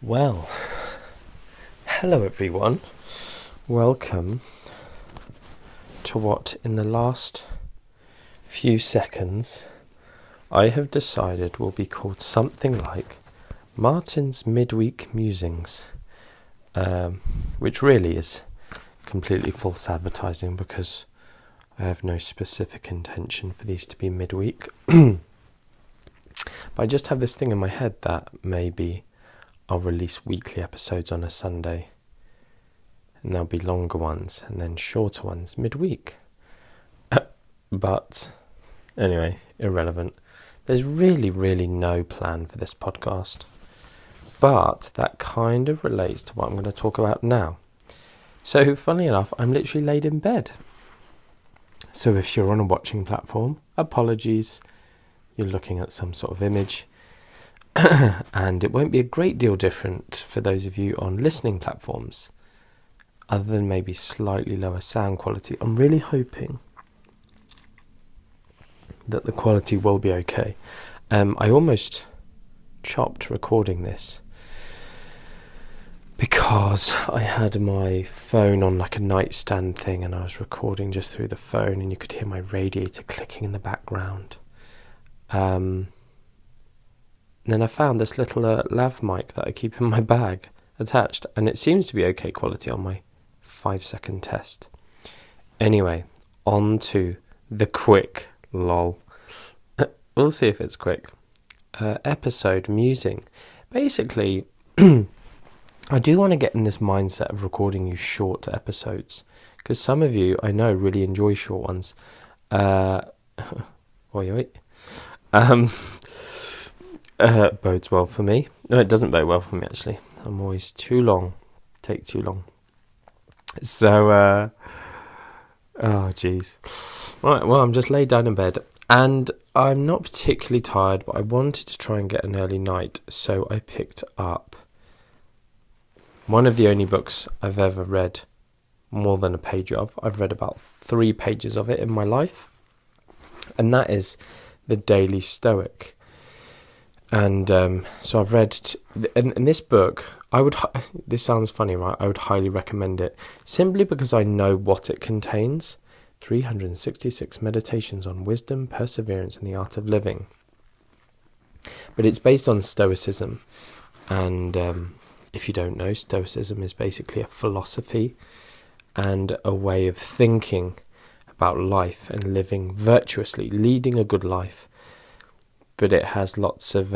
Well, hello everyone. Welcome to what in the last few seconds I have decided will be called something like Martin's Midweek Musings, which really is completely false advertising because I have no specific intention for these to be midweek. But I just have this thing in my head that maybe I'll release weekly episodes on a Sunday, and there'll be longer ones and then shorter ones midweek. But anyway, irrelevant. There's really no plan for this podcast, but that kind of relates to what I'm going to talk about now. So funnily enough, I'm literally laid in bed. So if you're on a watching platform, apologies, you're looking at some sort of image. And it won't be a great deal different for those of you on listening platforms, other than maybe slightly lower sound quality. I'm really hoping that the quality will be okay. I almost chopped recording this because I had my phone on like a nightstand thing and I was recording just through the phone and you could hear my radiator clicking in the background. And then I found this little lav mic that I keep in my bag attached, and it seems to be okay quality on my 5-second test. Anyway, on to the quick, lol. We'll see if it's quick. Episode musing. Basically, I do want to get in this mindset of recording you short episodes, because some of you, I know, really enjoy short ones. Bodes well for me. No, it doesn't bode well for me, actually. I'm always take too long. So, oh jeez. Right, well, I'm just laid down in bed, and I'm not particularly tired, but I wanted to try and get an early night, so I picked up one of the only books I've ever read more than a page of. I've read about 3 pages of it in my life, and that is The Daily Stoic. And so I've read, in this book, this sounds funny, right? I would highly recommend it, simply because I know what it contains. 366 meditations on wisdom, perseverance, and the art of living. But it's based on Stoicism. And if you don't know, Stoicism is basically a philosophy and a way of thinking about life and living virtuously, leading a good life. But it has lots of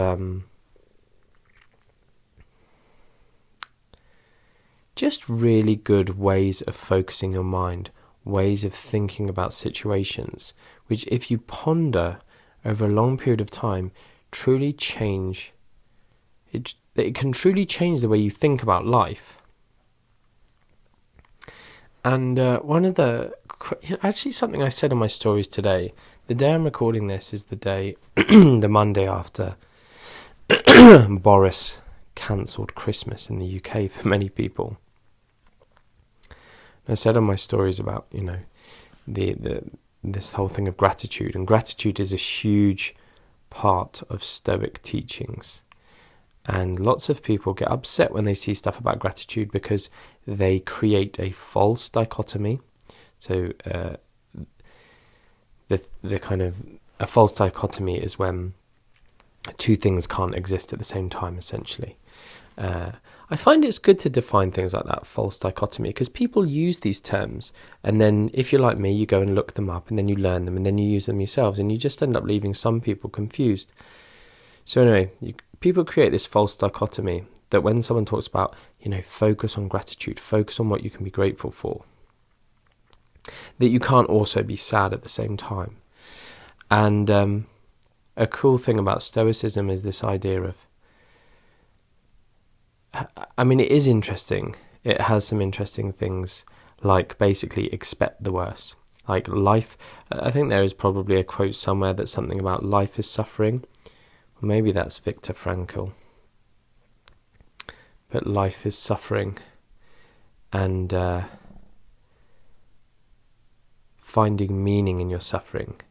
just really good ways of focusing your mind, ways of thinking about situations, which if you ponder over a long period of time, truly change. It can truly change the way you think about life. And actually something I said in my stories today, the day I'm recording this is the day, the Monday after Boris cancelled Christmas in the UK for many people. I said in my stories about, this whole thing of gratitude, and gratitude is a huge part of Stoic teachings. And lots of people get upset when they see stuff about gratitude because they create a false dichotomy. So the kind of a false dichotomy is when 2 things can't exist at the same time, essentially. I find it's good to define things like that, false dichotomy, because people use these terms, and then if you're like me, you go and look them up, and then you learn them, and then you use them yourselves, and you just end up leaving some people confused. So anyway, people create this false dichotomy that when someone talks about, focus on gratitude, focus on what you can be grateful for, that you can't also be sad at the same time. And a cool thing about Stoicism is this idea of, it is interesting. It has some interesting things, like basically expect the worst. Like life, I think there is probably a quote somewhere that's something about life is suffering. Maybe that's Viktor Frankl. But life is suffering, and finding meaning in your suffering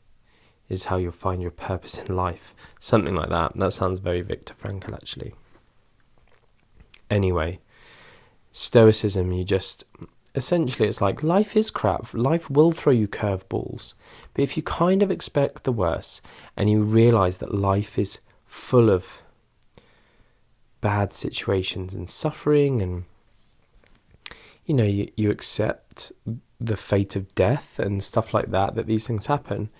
is how you'll find your purpose in life. Something like that. That sounds very Viktor Frankl, actually. Anyway, Stoicism, essentially it's like life is crap. Life will throw you curveballs. But if you kind of expect the worst and you realise that life is full of bad situations and suffering, and you accept the fate of death and stuff like that these things happen,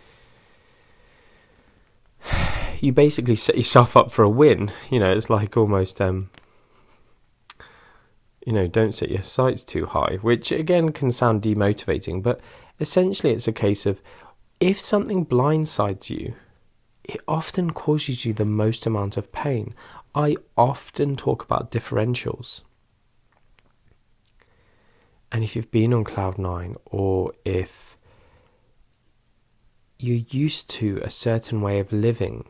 you basically set yourself up for a win. It's like almost don't set your sights too high, which again can sound demotivating, but essentially it's a case of, if something blindsides you, it often causes you the most amount of pain. I often talk about differentials. And if you've been on cloud nine, or if you're used to a certain way of living,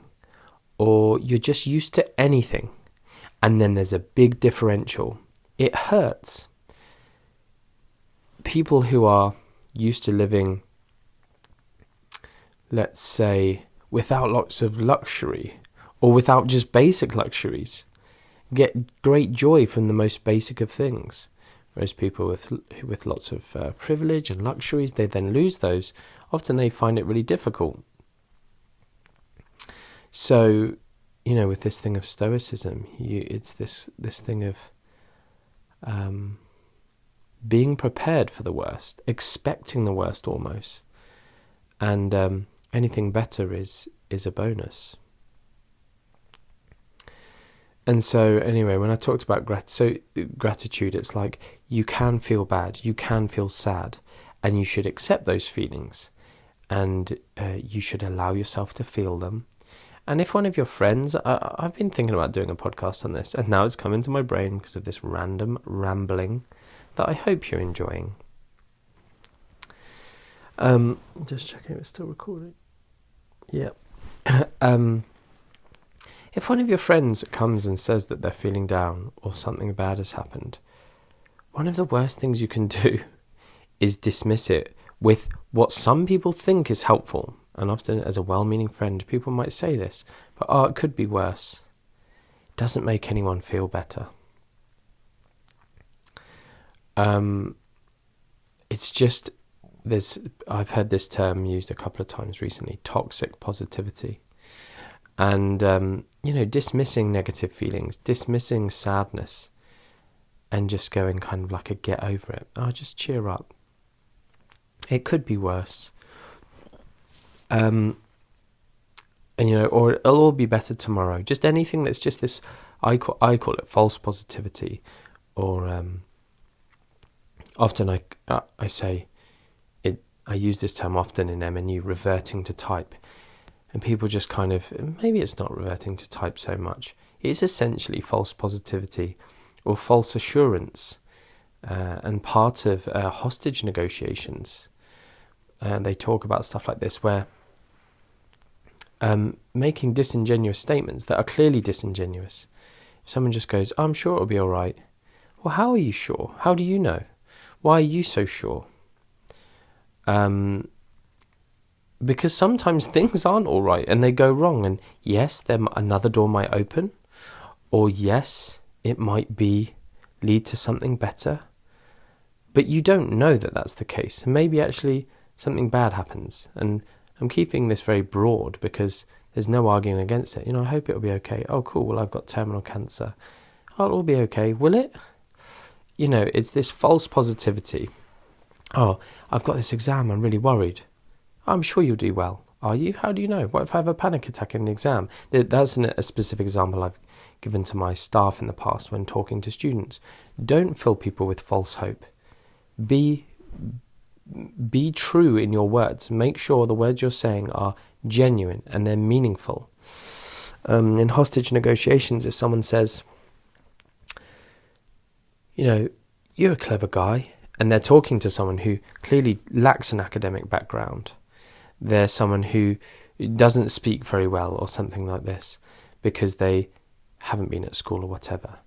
or you're just used to anything, and then there's a big differential, it hurts. People who are used to living, let's say, without lots of luxury, or without just basic luxuries, get great joy from the most basic of things. Whereas people with lots of privilege and luxuries, they then lose those. Often they find it really difficult. So, with this thing of Stoicism, it's this thing of being prepared for the worst, expecting the worst almost, and anything better is a bonus. And so anyway, when I talked about gratitude, it's like you can feel bad, you can feel sad, and you should accept those feelings, and you should allow yourself to feel them. And if one of your friends, I've been thinking about doing a podcast on this, and now it's come into my brain because of this random rambling that I hope you're enjoying. Just checking if it's still recording. Yeah. If one of your friends comes and says that they're feeling down or something bad has happened, one of the worst things you can do is dismiss it with what some people think is helpful. And often, as a well-meaning friend, people might say this, but it could be worse. It doesn't make anyone feel better. It's just this. I've heard this term used a couple of times recently: toxic positivity, and dismissing negative feelings, dismissing sadness, and just going kind of like a get over it. Just cheer up. It could be worse. Or it'll all be better tomorrow. Just anything that's just this, I call it false positivity, or often I say it. I use this term often in MNU, reverting to type, and people just kind of, maybe it's not reverting to type so much. It's essentially false positivity or false assurance, and part of hostage negotiations. They talk about stuff like this, where making disingenuous statements that are clearly disingenuous. If someone just goes, I'm sure it'll be all right. Well, how are you sure? How do you know? Why are you so sure? Because sometimes things aren't all right and they go wrong. And yes, another door might open. Or yes, it might lead to something better. But you don't know that that's the case. And maybe actually something bad happens. And I'm keeping this very broad because there's no arguing against it. I hope it'll be okay. Oh, cool. Well, I've got terminal cancer. Oh, it'll be okay. Will it? It's this false positivity. Oh, I've got this exam. I'm really worried. I'm sure you'll do well. Are you? How do you know? What if I have a panic attack in the exam? That's a specific example I've given to my staff in the past when talking to students. Don't fill people with false hope. Be true in your words. Make sure the words you're saying are genuine and they're meaningful. In hostage negotiations, if someone says, you're a clever guy, and they're talking to someone who clearly lacks an academic background, they're someone who doesn't speak very well or something like this because they haven't been at school or whatever,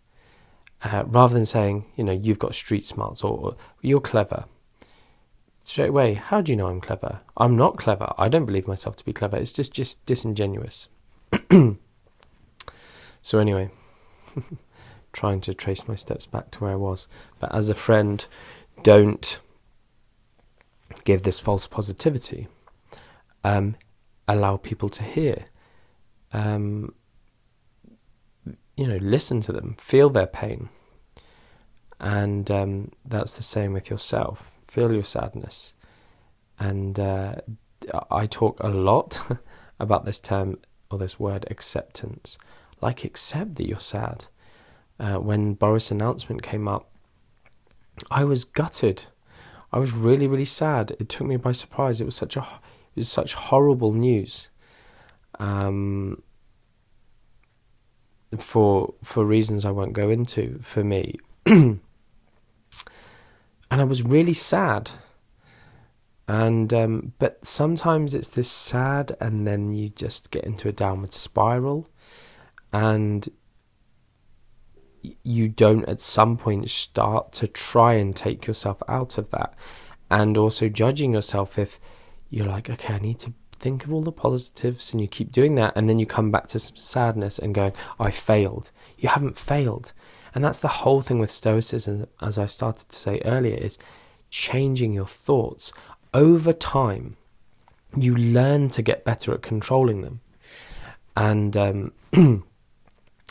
rather than saying, you've got street smarts or you're clever, straight away, how do you know I'm clever? I'm not clever. I don't believe myself to be clever. It's just disingenuous. So anyway, trying to trace my steps back to where I was. But as a friend, don't give this false positivity. Allow people to hear. Listen to them, feel their pain. And that's the same with yourself. Feel your sadness. And I talk a lot about this term, or this word, acceptance. Like, accept that you're sad. When Boris' announcement came up, I was gutted. I was really, really sad. It took me by surprise. It was such horrible news. For reasons I won't go into, for me. And I was really sad. And but sometimes it's this sad, and then you just get into a downward spiral, and you don't at some point start to try and take yourself out of that, and also judging yourself if you're like, okay, I need to think of all the positives, and you keep doing that, and then you come back to some sadness and going, I failed. You haven't failed. And that's the whole thing with Stoicism, as I started to say earlier, is changing your thoughts. Over time, you learn to get better at controlling them. And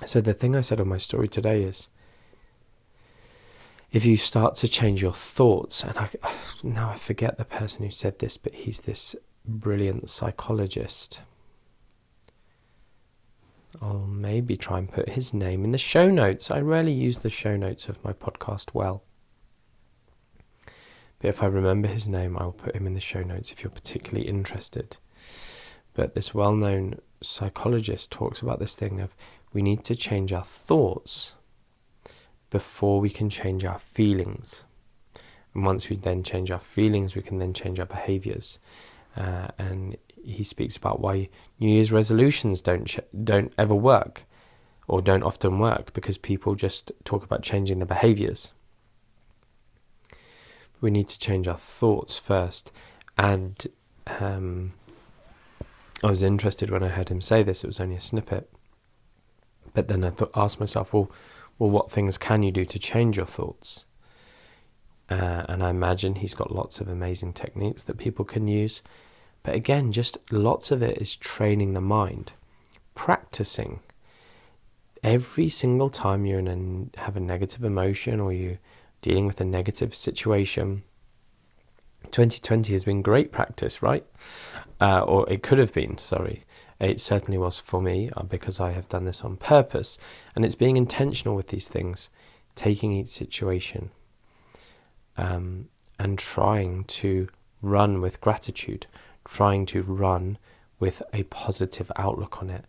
so the thing I said on my story today is, if you start to change your thoughts, and now I forget the person who said this, but he's this brilliant psychologist. I'll maybe try and put his name in the show notes. I rarely use the show notes of my podcast well. But if I remember his name, I will put him in the show notes if you're particularly interested. But this well-known psychologist talks about this thing of, we need to change our thoughts before we can change our feelings. And once we then change our feelings, we can then change our behaviours. And he speaks about why New Year's resolutions don't ever work, or don't often work, because people just talk about changing the behaviours. We need to change our thoughts first. And I was interested when I heard him say this. It was only a snippet. But then I asked myself, well, what things can you do to change your thoughts? And I imagine he's got lots of amazing techniques that people can use. But again, just lots of it is training the mind. Practicing. Every single time you have a negative emotion, or you're dealing with a negative situation, 2020 has been great practice, right? Or it could have been, sorry. It certainly was for me, because I have done this on purpose. And it's being intentional with these things, taking each situation, and trying to run with gratitude, trying to run with a positive outlook on it,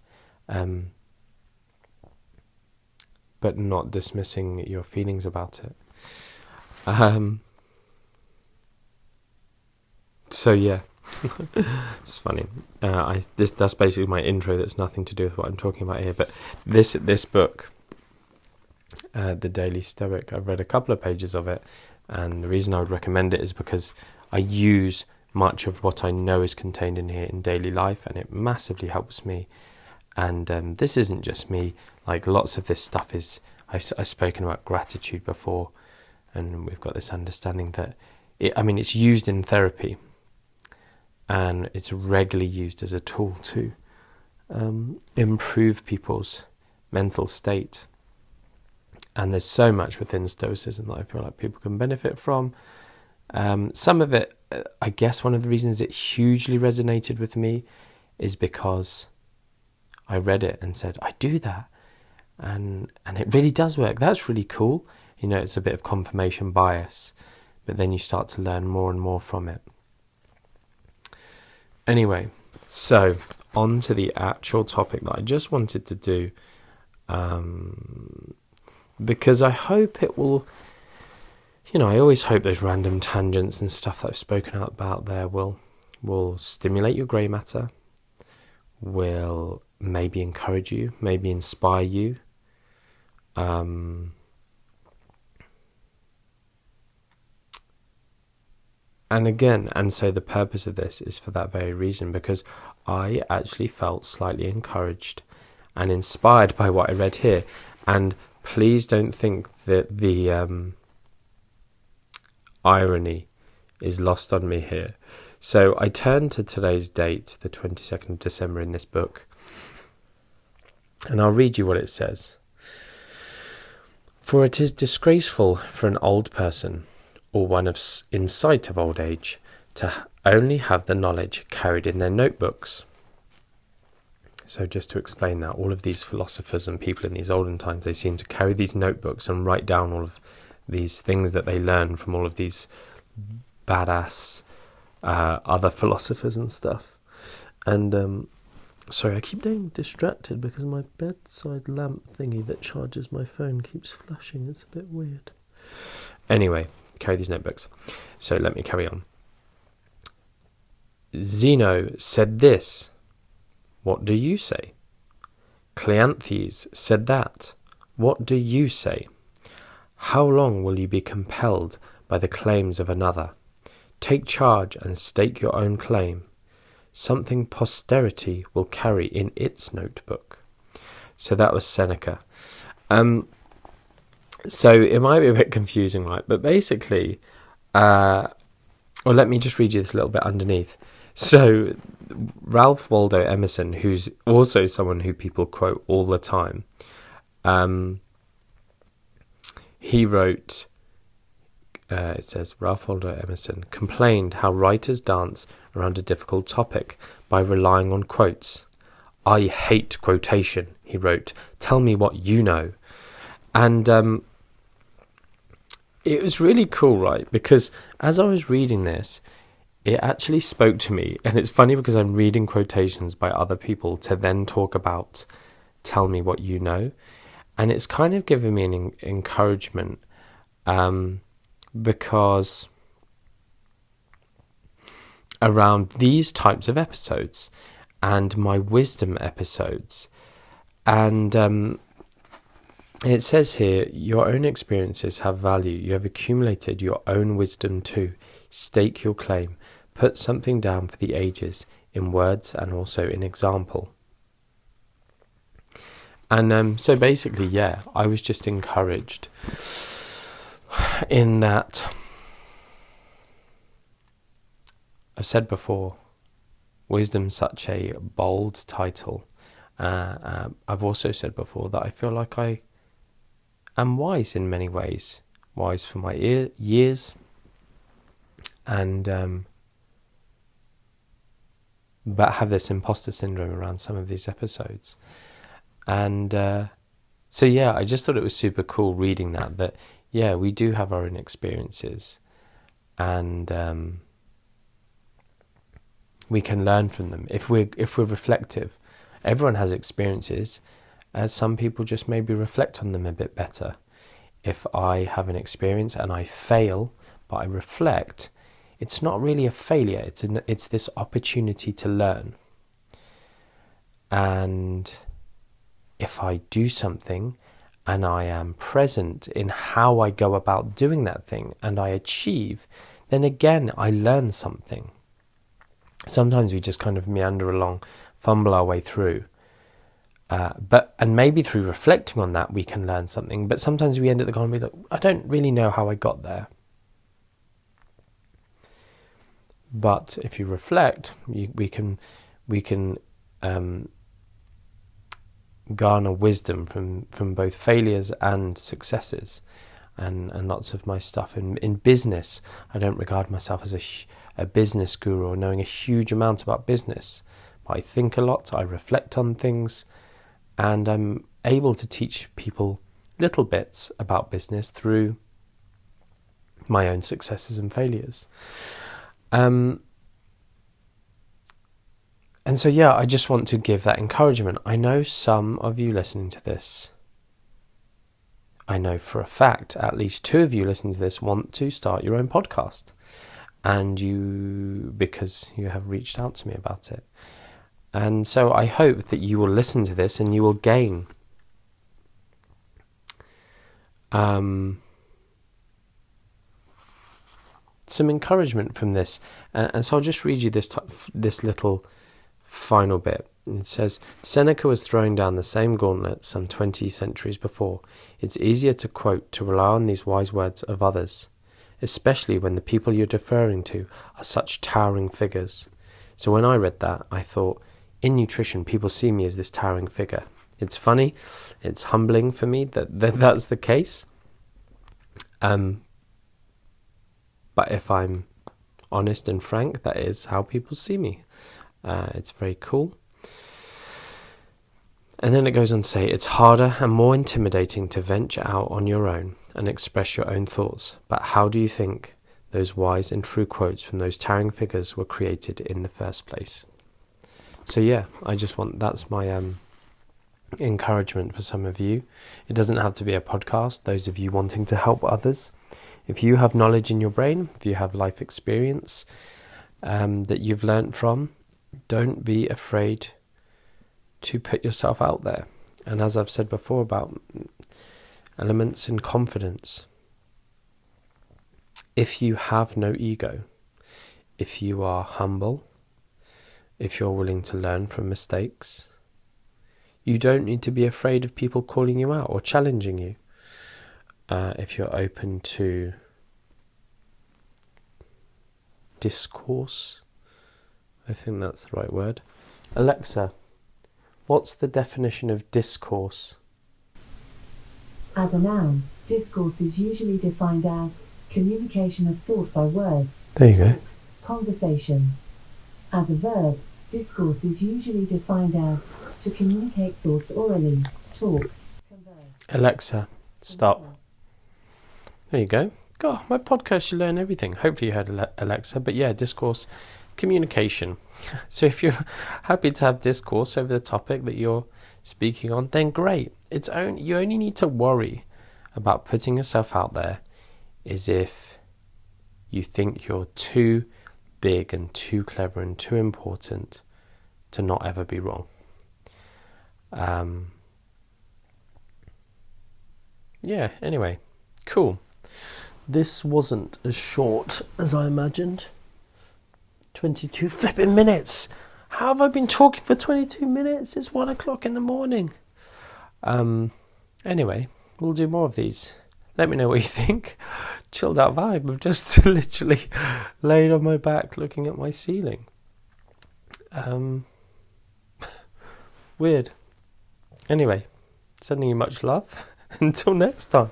but not dismissing your feelings about it. So yeah, it's funny. That's basically my intro. That's nothing to do with what I'm talking about here. But this book, The Daily Stoic, I've read a couple of pages of it, and the reason I would recommend it is because I use much of what I know is contained in here in daily life, and it massively helps me. And this isn't just me. Like, lots of this stuff is, I've spoken about gratitude before, and we've got this understanding that it's used in therapy, and it's regularly used as a tool to improve people's mental state. And there's so much within Stoicism that I feel like people can benefit from. Some of it, I guess one of the reasons it hugely resonated with me is because I read it and said, I do that. And it really does work. That's really cool. It's a bit of confirmation bias, but then you start to learn more and more from it. Anyway, so on to the actual topic that I just wanted to do, because I hope it will, I always hope those random tangents and stuff that I've spoken about there will stimulate your grey matter, will maybe encourage you, maybe inspire you. And so the purpose of this is for that very reason, because I actually felt slightly encouraged and inspired by what I read here. And please don't think that the irony is lost on me here. So I turn to today's date, the 22nd of December in this book, and I'll read you what it says. For it is disgraceful for an old person, or one in sight of old age, to only have the knowledge carried in their notebooks. So just to explain that, all of these philosophers and people in these olden times, they seem to carry these notebooks and write down all of these things that they learn from all of these badass other philosophers and stuff. And sorry, I keep getting distracted because my bedside lamp thingy that charges my phone keeps flashing. It's a bit weird. Anyway, carry these notebooks. So let me carry on. Zeno said this. What do you say? Cleanthes said that. What do you say? How long will you be compelled by the claims of another? Take charge and stake your own claim. Something posterity will carry in its notebook. So that was Seneca. So it might be a bit confusing, right? But basically, let me just read you this little bit underneath. So Ralph Waldo Emerson, who's also someone who people quote all the time, he wrote, it says, Ralph Waldo Emerson complained how writers dance around a difficult topic by relying on quotes. I hate quotation, he wrote. Tell me what you know. And it was really cool, right? Because as I was reading this, it actually spoke to me. And it's funny because I'm reading quotations by other people to then talk about tell me what you know. And it's kind of given me an encouragement because around these types of episodes and my wisdom episodes, and it says here, your own experiences have value. You have accumulated your own wisdom too. Stake your claim. Put something down for the ages in words and also in example. And so basically, yeah, I was just encouraged in that. I've said before, wisdom's such a bold title. I've also said before that I feel like I am wise in many ways. Wise for my years. And but have this imposter syndrome around some of these episodes. And so yeah, I just thought it was super cool reading that yeah, we do have our own experiences, and we can learn from them if we're reflective. Everyone has experiences, as some people just maybe reflect on them a bit better. If I have an experience and I fail, but I reflect, it's not really a failure. It's this opportunity to learn. And if I do something and I am present in how I go about doing that thing and I achieve, then again, I learn something. Sometimes we just kind of meander along, fumble our way through. And maybe through reflecting on that, we can learn something. But sometimes we end at the goal and be like, I don't really know how I got there. But if you reflect, we can garner wisdom from both failures and successes, and lots of my stuff in business. I don't regard myself as a business guru or knowing a huge amount about business, but I think a lot. I reflect on things, and I'm able to teach people little bits about business through my own successes and failures. And so, yeah, I just want to give that encouragement. I know some of you listening to this, I know for a fact at least 2 of you listening to this want to start your own podcast, and because you have reached out to me about it. And so I hope that you will listen to this and you will gain some encouragement from this. And so I'll just read you this little final bit. It says, Seneca was throwing down the same gauntlet some 20 centuries before. It's easier to quote to rely on these wise words of others, especially when the people you're deferring to are such towering figures. So when I read that, I thought, in nutrition, people see me as this towering figure. It's funny, it's humbling for me that that's the case. But if I'm honest and frank, that is how people see me. It's very cool. And then it goes on to say, it's harder and more intimidating to venture out on your own and express your own thoughts. But how do you think those wise and true quotes from those towering figures were created in the first place? So yeah, that's my encouragement for some of you. It doesn't have to be a podcast, those of you wanting to help others. If you have knowledge in your brain, if you have life experience that you've learnt from, don't be afraid to put yourself out there. And as I've said before about elements in confidence, if you have no ego, if you are humble, if you're willing to learn from mistakes, you don't need to be afraid of people calling you out or challenging you. If you're open to discourse, I think that's the right word. Alexa, what's the definition of discourse? As a noun, discourse is usually defined as communication of thought by words. There you go. Conversation. As a verb, discourse is usually defined as to communicate thoughts orally, talk, converse. Alexa, stop. There you go. God, my podcast, you learn everything. Hopefully you heard Alexa, but yeah, discourse, communication. So if you're happy to have discourse over the topic that you're speaking on, then great. You only need to worry about putting yourself out there is if you think you're too big and too clever and too important to not ever be wrong. Yeah, anyway, cool. This wasn't as short as I imagined. 22 flipping minutes. How have I been talking for 22 minutes? It's 1 o'clock in the morning. Anyway, we'll do more of these. Let me know what you think. Chilled out vibe. I've just literally laid on my back looking at my ceiling. Weird. Anyway, sending you much love. Until next time.